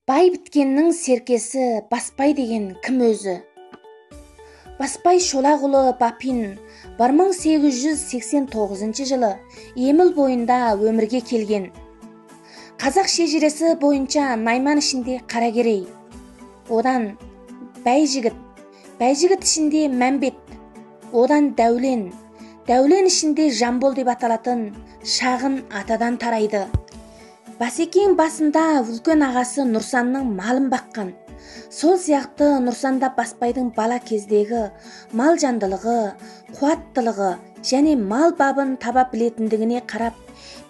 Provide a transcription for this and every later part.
Бай біткеннің серкесі Баспай деген кім өзі? Баспай Шолақұлы Бапин 1889 жылы Еміл бойында өмірге келген. Қазақ шежіресі бойынша Найман ішінде Қаракерей, одан Бәйжігіт, Бәйжігіт ішінде Мәмбет, одан Дәулен, Дәулен ішінде Жамбол деп аталатын шағын атадан тарайды. Басекең басында үлкен ағасы Нұрсанның малын баққан. Сол сияқты Нұрсанда Баспайдың бала кездегі мал жандылығы, қуаттылығы және мал бабын таба білетіндігіне қарап,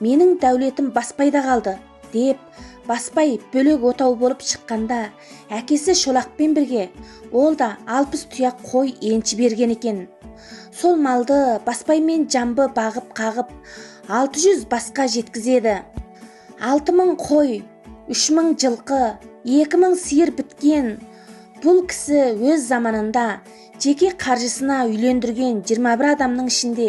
менің дәулетім Баспайда қалды, деп Баспай бөлек отау болып шыққанда, әкесі Шолақпен бірге ол да 60 тұяқ қой енші берген екен. Сол малды Баспай мен Жамбы бағып қағып 600 басқа жеткізеді. 6000 қой, 3000 жылқы, 2000 сиыр біткен. Бұл кісі өз заманында жеке қаржысына үйлендірген 21 адамның ішінде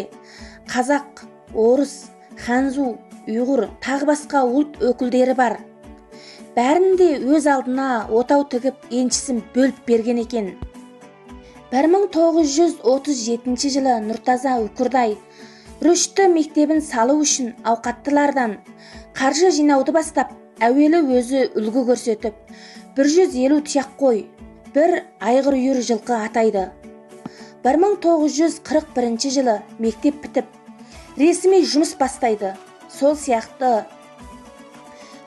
қазақ, орыс, ханзу, ұйғыр, тағы басқа ұлт өкілдері бар. Бәрінде өз алдына отау тігіп еншісін бөліп берген екен. 1937 жылы Нұртаза Үкірдай Рүшті мектебін салу үшін ауқаттылардан қаржы жинауды бастап, әуелі өзі үлгі көрсетіп, 150 тұяқ қой, бір айғыр үйір жылқы атайды. 1941 жылы мектеп бітіп, ресми жұмыс бастайды. Сол сияқты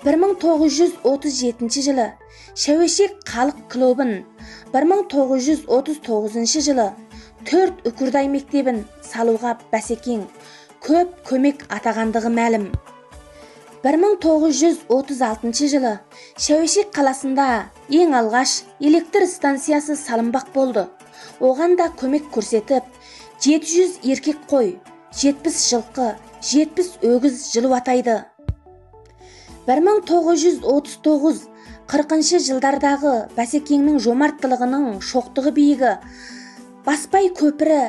1937 жылы Шәуешек халық клубын, 1939 жылы 4 Үкірдай мектебін салуға Басекең көп көмек атағандығы мәлім. 1936 жылы Шәуешек қаласында ең алғаш электр станциясы салынбақ болды. Оған да көмек көрсетіп, 700 еркек қой, 70 жылқы, 70 өгіз жылу атайды. 1939-40 жылдардағы Басекеңнің жомарттылығының шоқтығы биігі Баспай көпірі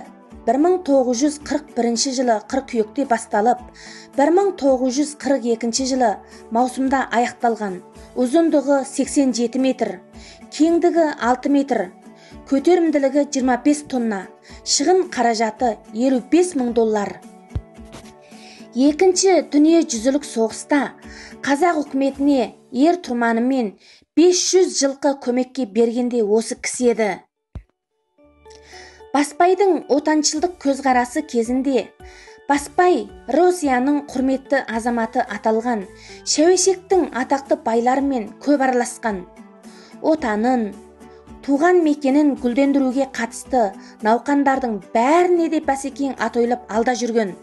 1941 жылы қыркүйекте басталып, 1942 жылы маусымда аяқталған. Ұзындығы 87 метр, кеңдігі 6 метр, көтерімділігі 25 тонна, шығын қаражаты $55,000. Екінші дүниежүзілік соғыста қазақ үкіметіне ер тұрманымен 500 жылқы көмекке бергенде осы кісі еді. Баспайдың отаншылдық көзқарасы кезінде Баспай Русияның құрметті азаматы аталған Шәуешектің атақты байларымен көп араласқан. Отанын, туған мекенін гүлдендіруге қатысты науқандардың бәріне де Басекең атойлап алда жүрген.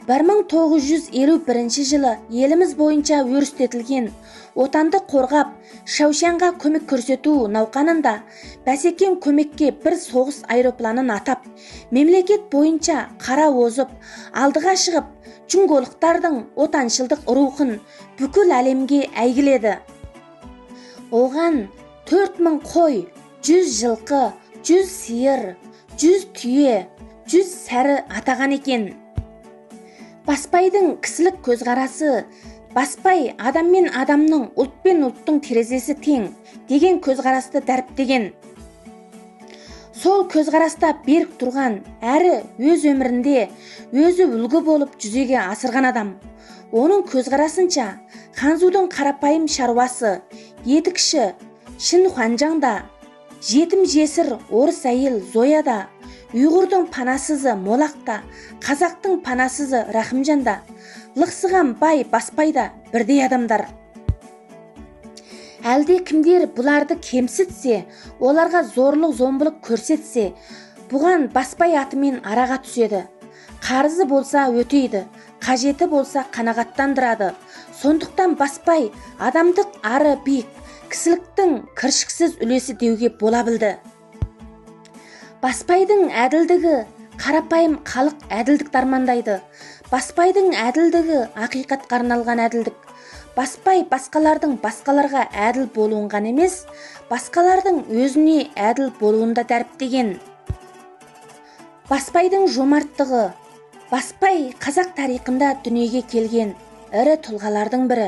1951 жылы еліміз бойынша өрістетілген отанды қорғап Шаушанға көмек көрсету науқанында Басекең көмекке бір соғыс аэропланын атап, мемлекет бойынша қара озып, алдыға шығып, жүңголықтардың отаншылдық рухын бүкіл әлемге әйгіледі. Оған 4000 қой, 100 жылқы, 100 сиыр, 100 түйе, 100 сәрі атаған екен. Баспайдың кісілік көзқарасы Баспай адам мен адамның, ұлт пен ұлттың терезесі тең деген көзқарасты дәріптеген. Сол көзқараста берік тұрған, әрі өз өмірінде өзі үлгі болып жүзеге асырған адам. Оның көзқарасынша ханзудың қарапайым шаруасы, етікші Шін Хуанжаңда, жетім жесір орыс әйел Зояда, ұйғырдың панасызы Молақта, қазақтың панасызы Рахымжанда, лықсыған бай Баспайда бірдей адамдар. Әлде кімдер бұларды кемсітсе, оларға зорлық зомбылық көрсетсе, бұған Баспай атымен араға түседі. Қарызы болса өтейді, қажеті болса қанағаттандырады. Сондықтан Баспай адамдық ары биік, кісіліктің кіршіксіз үлесі деуге бола білді. Баспайдың әділдігі қарапайым халық әділдікті армандайды. Баспайдың әділдігі ақиқатқа арналған әділдік. Баспай басқалардың басқаларға әділ болуын ғана емес, басқалардың өзіне әділ болуын да дәріптеген. Баспайдың жомарттығы. Баспай қазақ тарихында дүниеге келген ірі тұлғалардың бірі.